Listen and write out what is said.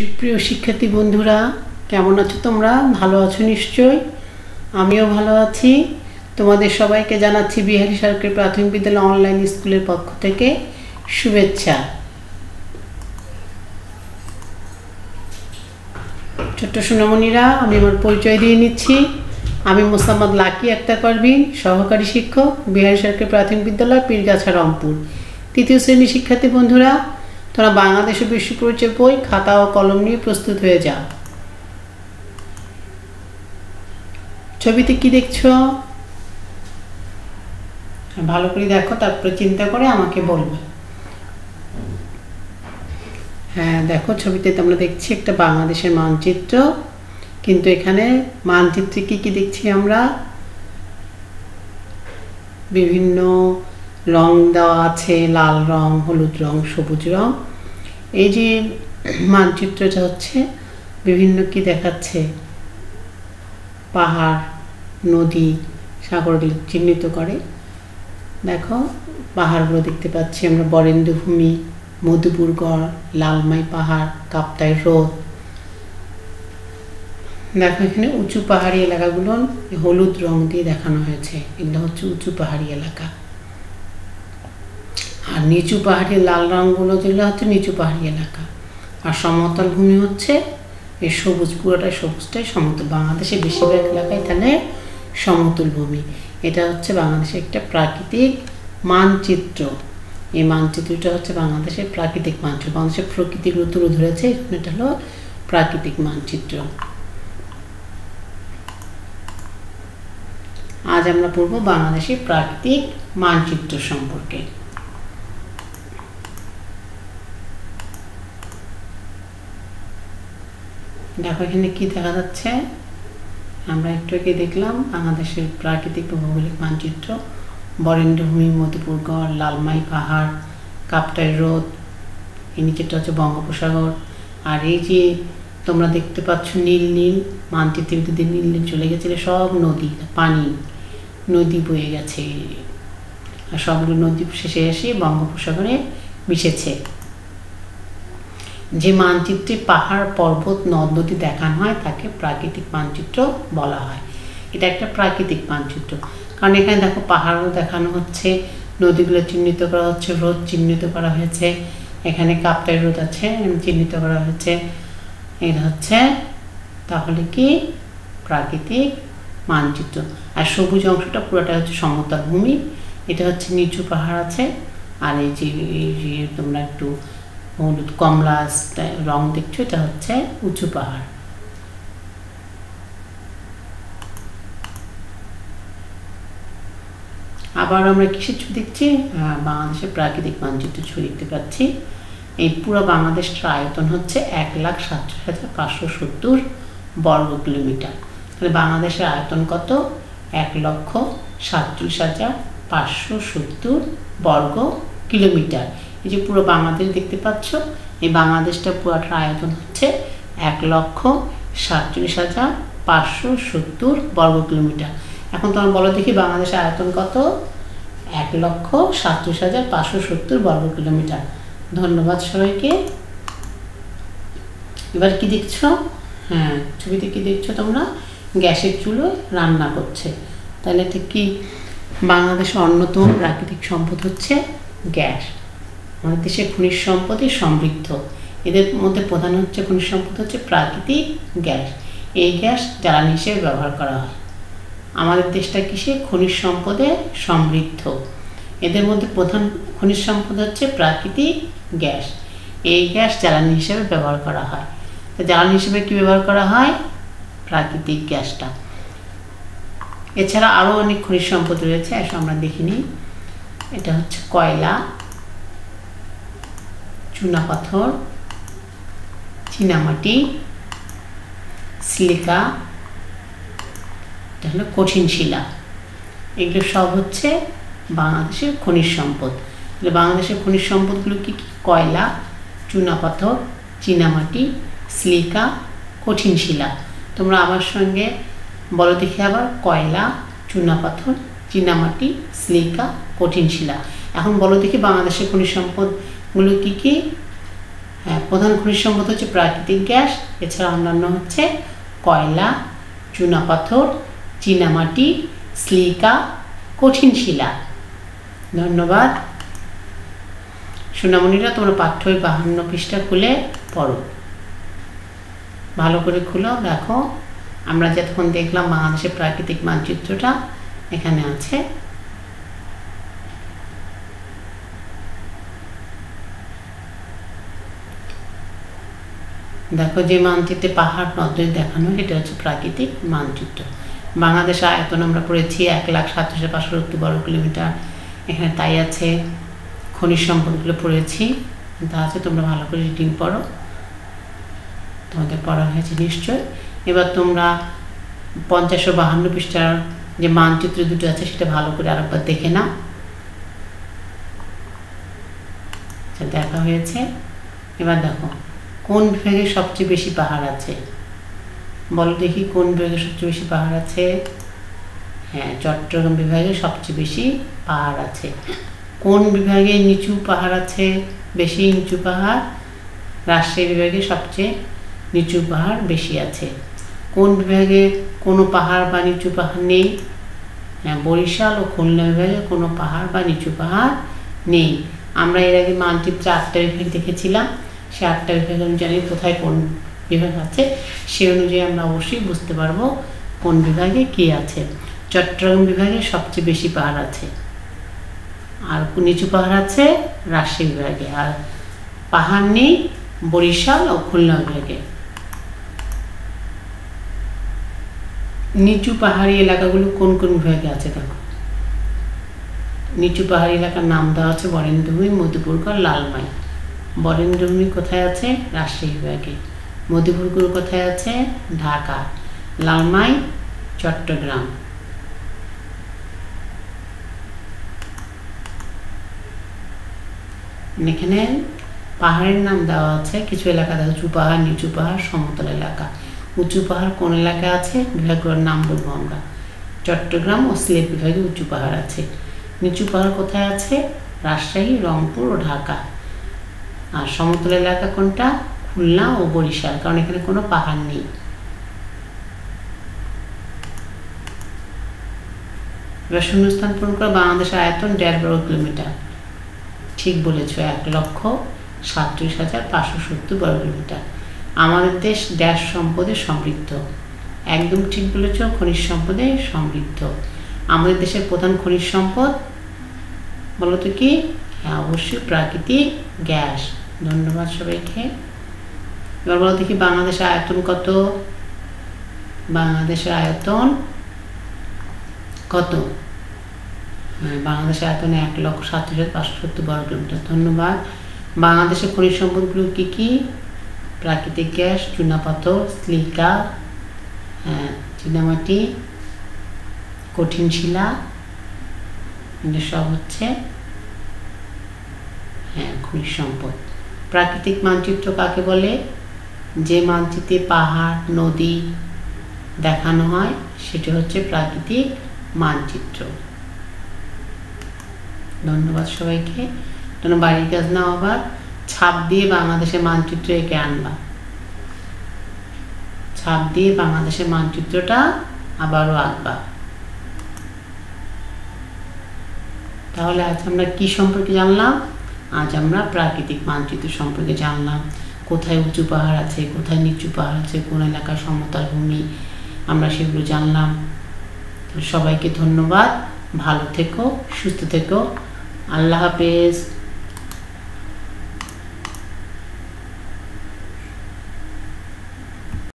সুপ্রিয় শিক্ষার্থী বন্ধুরা, কেমন আছো তোমরা? ভালো আছো নিশ্চয়ই। আমিও ভালো আছি। তোমাদের সবাইকে জানাচ্ছি বিহারী সরকারি প্রাথমিক বিদ্যালয় অনলাইন স্কুলের পক্ষ থেকে শুভেচ্ছা। ছোট্ট সোনামণিরা, আমি আমার পরিচয় দিয়ে নিচ্ছি। আমি মোসাম্মদ লাকি আক্তার পারভিন, সহকারী শিক্ষক, বিহারী সরকারি প্রাথমিক বিদ্যালয়, পীরগাছা, রংপুর। তৃতীয় শ্রেণীর শিক্ষার্থী বন্ধুরা, তোমরা বাংলাদেশ ও বিশ্ব পরিচয় বই, খাতা ও কলম নিয়ে প্রস্তুত হয়ে যাও। ছবিতে কি দেখছো? ভালো করে দেখো, তারপরে চিন্তা করে আমাকে বলবে। হ্যাঁ, দেখো ছবিতে তোমরা দেখছি একটা বাংলাদেশের মানচিত্র, কিন্তু এখানে মানচিত্রে কি কি দেখছি আমরা? বিভিন্ন রং দেওয়া আছে, লাল রং, হলুদ রং, সবুজ রং। এই যে মানচিত্রটা হচ্ছে বিভিন্ন কি দেখাচ্ছে, পাহাড়, নদী, সাগরগুলো চিহ্নিত করে। দেখো পাহাড়গুলো দেখতে পাচ্ছি আমরা, বরেন্দ্র ভূমি, মধুপুরগড়, লালমাই পাহাড়, কাপ্তাই হ্রদ। দেখো এখানে উঁচু পাহাড়ি এলাকাগুলো হলুদ রং দিয়ে দেখানো হয়েছে, এগুলো হচ্ছে উঁচু পাহাড়ি এলাকা। আর নিচু পাহাড়ি লাল রঙগুলো যেগুলো হচ্ছে নিচু পাহাড়ি এলাকা। আর সমতল ভূমি হচ্ছে এই সবুজ, পুরোটাই সবুজটাই সমতল। বাংলাদেশে বেশিরভাগ এলাকায় তাহলে সমতল ভূমি। এটা হচ্ছে বাংলাদেশের একটা প্রাকৃতিক মানচিত্র। এই মানচিত্রটা হচ্ছে বাংলাদেশের প্রাকৃতিক মানচিত্র। বাংলাদেশের প্রকৃতিগুলো তুলে ধরেছে, এটা হলো প্রাকৃতিক মানচিত্র। আজ আমরা পড়ব বাংলাদেশের প্রাকৃতিক মানচিত্র সম্পর্কে। দেখো এখানে কি দেখা যাচ্ছে, আমরা একটু আগে দেখলাম বাংলাদেশের প্রাকৃতিক ভৌগোলিক মানচিত্র। বরেন্দ্র ভূমি, মধুপুরগড়, লালমাই পাহাড়, কাপ্তাই হ্রদ, এই নিচেটা হচ্ছে বঙ্গোপসাগর। আর এই যে তোমরা দেখতে পাচ্ছ নীল নীল, মানচিত্রের ভিতরে নীল নীল চলে গেছে, সব নদী, পানি, নদী বয়ে গেছে। আর সবগুলো নদী শেষে এসে বঙ্গোপসাগরে মিশেছে। যে মানচিত্রে পাহাড়, পর্বত, নদ নদী দেখানো হয় তাকে প্রাকৃতিক মানচিত্র বলা হয়। এটা একটা প্রাকৃতিক মানচিত্র, কারণ এখানে দেখো পাহাড়ও দেখানো হচ্ছে, নদীগুলো চিহ্নিত করা হচ্ছে, হ্রদ চিহ্নিত করা হয়েছে। এখানে কাপ্তাই হ্রদ আছে, চিহ্নিত করা হয়েছে। এটা হচ্ছে তাহলে কি প্রাকৃতিক মানচিত্র। আর সবুজ অংশটা পুরোটা হচ্ছে সমতল ভূমি, এটা হচ্ছে নিচু পাহাড় আছে। আর এই যে তোমরা একটু হলুদ কমলা রং দেখছো, এটা হচ্ছে উঁচু পাহাড়। আবার আমরা কিসের ছবি দেখছি? বাংলাদেশের প্রাকৃতিক মানচিত্র ছবি দেখতে পাচ্ছি। এই পুরো বাংলাদেশটার আয়তন হচ্ছে 1,37,570 বর্গ কিলোমিটার। তাহলে বাংলাদেশের আয়তন কত? 1,47,570 বর্গ কিলোমিটার। এই যে পুরো বাংলাদেশ দেখতে পাচ্ছ, এই বাংলাদেশটা পুরোটার আয়তন হচ্ছে 1,47,570 বর্গ কিলোমিটার। এখন তোমরা বলো দেখি বাংলাদেশের আয়তন কত? 1,47,570 বর্গ কিলোমিটার। ধন্যবাদ সবাইকে। এবার কি দেখছো? হ্যাঁ, ছবিতে কি দেখছো তোমরা? গ্যাসের চুলো রান্না করছে। তাহলে ঠিক কি, বাংলাদেশের অন্যতম প্রাকৃতিক সম্পদ হচ্ছে গ্যাস। আমাদের দেশে খনিজ সম্পদে সমৃদ্ধ। এদের মধ্যে প্রধান হচ্ছে খনিজ সম্পদ হচ্ছে প্রাকৃতিক গ্যাস। এই গ্যাস জ্বালানি হিসেবে ব্যবহার করা হয়। আমাদের দেশটা কিসে? খনিজ সম্পদে সমৃদ্ধ। এদের মধ্যে প্রধান খনিজ সম্পদ হচ্ছে প্রাকৃতিক গ্যাস। এই গ্যাস জ্বালানি হিসেবে ব্যবহার করা হয়। তো জ্বালানি হিসেবে কি ব্যবহার করা হয়? প্রাকৃতিক গ্যাসটা। এছাড়া আরও অনেক খনিজ সম্পদ রয়েছে, এসব আমরা দেখিনি। এটা হচ্ছে কয়লা, চুনাপাথর, চীনামাটি, সিলিকা, এটা হলো কঠিন শিলা। এগুলো সব হচ্ছে বাংলাদেশের খনিজ সম্পদ। তাহলে বাংলাদেশের খনিজ সম্পদগুলো কি কি? কয়লা, চুনাপাথর, চীনামাটি, সিলিকা, কঠিন শিলা। তোমরা আমার সঙ্গে বলো দেখি আবার, কয়লা, চুনাপাথর, চীনামাটি, সিলিকা, কঠিন শিলা। এখন বলো দেখি বাংলাদেশের খনিজ সম্পদগুলো কি কি? হ্যাঁ, প্রধান খনিজ সম্পদ হচ্ছে প্রাকৃতিক গ্যাস, এছাড়া অন্যান্য হচ্ছে কয়লা, চুনাপাথর, চীনামাটি, সিলিকা, কঠিন শিলা। ধন্যবাদ। সোনামণিরা, তোমরা পাঠ্য বই 52 পৃষ্ঠা খুলে পড়ো, ভালো করে খুলো। দেখো, আমরা যতক্ষণ দেখলাম বাংলাদেশের প্রাকৃতিক মানচিত্রটা এখানে আছে। দেখো, যে মানচিত্রে পাহাড় নদ দেখানো, এটা হচ্ছে প্রাকৃতিক মানচিত্র। বাংলাদেশ আয়তন আমরা পড়েছি 1,37,570 বর্গ কিলোমিটার, এখানে তাই আছে। খনিজ সম্পদগুলো পড়েছি, তা আছে, তোমরা ভালো করে রিডিং পড়ো, তোমাদের পড়া হয়েছে নিশ্চয়। এবার তোমরা 50 ও 52 পৃষ্ঠার যে মানচিত্র দুটো আছে সেটা ভালো করে আরেকবার দেখে নাও। দেখা হয়েছে। এবার দেখো, কোন বিভাগে সবচেয়ে বেশি পাহাড় আছে? বলো দেখি, কোন বিভাগে সবচেয়ে বেশি পাহাড় আছে? হ্যাঁ, চট্টগ্রাম বিভাগে সবচেয়ে বেশি পাহাড় আছে। কোন বিভাগে নিচু পাহাড় আছে? বেশি নিচু পাহাড় রাজশাহী বিভাগে সবচেয়ে নিচু পাহাড় বেশি আছে। কোন বিভাগে কোনো পাহাড় বা নিচু পাহাড় নেই? হ্যাঁ, বরিশাল ও খুলনা বিভাগে কোনো পাহাড় বা নিচু পাহাড় নেই। আমরা এর আগে মানচিত্রে 8টা বিভাগ দেখেছিলাম, সে 8টা বিভাগ আমি জানি কোথায় কোন বিভাগ আছে, সে অনুযায়ী আমরা অবশ্যই বুঝতে পারবো কোন বিভাগে কি আছে। চট্টগ্রাম বিভাগে সবচেয়ে বেশি পাহাড় আছে, আর নিচু পাহাড় আছে রাজশাহী বিভাগে, আর পাহাড় নেই বরিশাল ও খুলনা বিভাগে। নিচু পাহাড়ি এলাকাগুলো কোন কোন বিভাগে আছে? দেখো, নিচু পাহাড়ি এলাকার নাম দেওয়া আছে বরেন্দ্রভূমি, মধুপুরগড়, লালমাই। বরেন্দ্রভূমি কোথায় আছে? রাজশাহী বিভাগে। মধুপুরগড় কোথায় আছে? ঢাকা। লালমাই চট্টগ্রাম। এখানে পাহাড়ের নাম দেওয়া আছে, কিছু এলাকা দেখো, উঁচু পাহাড়, নিচু পাহাড়, সমতল এলাকা। উঁচু পাহাড় কোন এলাকায় আছে? বিভাগগুলোর নাম বলবো আমরা। চট্টগ্রাম ও সিলেট বিভাগে উঁচু পাহাড় আছে। নিচু পাহাড় কোথায় আছে? রাজশাহী, রংপুর ও ঢাকা। আর সমতল এলাকা কোনটা? খুলনা ও বরিশাল, কারণ এখানে কোনো পাহাড় নেই। এবার শূন্যস্থান পূরণ করে। বাংলাদেশের আয়তন 1.5 বর্গ কিলোমিটার। ঠিক বলেছ, 1,37,570 বর্গ কিলোমিটার। আমাদের দেশ ড্যাশ সম্পদে সমৃদ্ধ। একদম ঠিক বলেছ, খনিজ সম্পদে সমৃদ্ধ। আমাদের দেশের প্রধান খনিজ সম্পদ বলো তো কি? হ্যাঁ, অবশ্যই প্রাকৃতিক গ্যাস। ধন্যবাদ সবাইকে। এবার বলো দেখি, বাংলাদেশের আয়তন কত? বাংলাদেশের আয়তন কত? বাংলাদেশের আয়তন 1,37,570 বর্গ কিলোমিটার। ধন্যবাদ। বাংলাদেশের খনিজ সম্পদগুলো কি কি? প্রাকৃতিক গ্যাস, চুনাপাথর, সিলিকা, চীনামাটি, কঠিন শিলা, এগুলো সব হচ্ছে খনিজ সম্পদ। প্রাকৃতিক মানচিত্র কাকে বলে? যে মানচিত্রে পাহাড়, নদী দেখানো হয় সেটি হচ্ছে প্রাকৃতিক মানচিত্র। ধন্যবাদ সবাইকে। তোমরা বাড়ির কাজ নাও, আবার ছাপ দিয়ে বাংলাদেশের মানচিত্র এঁকে আনবা। ছাপ দিয়ে বাংলাদেশের মানচিত্রটা আবারও আঁকবা। তাহলে আজ আমরা কি সম্পর্কে জানলাম? আজ আমরা প্রাকৃতিক মানচিত্র সম্পর্কে জানলাম। কোথায় উঁচু পাহাড় আছে, কোথায় নিচু পাহাড় আছে, কোন এলাকার সমতল ভূমি, আমরা সেগুলো জানলাম। সবাইকে ধন্যবাদ। ভালো থেকো, সুস্থ থেকো। আল্লাহ হাফেজ।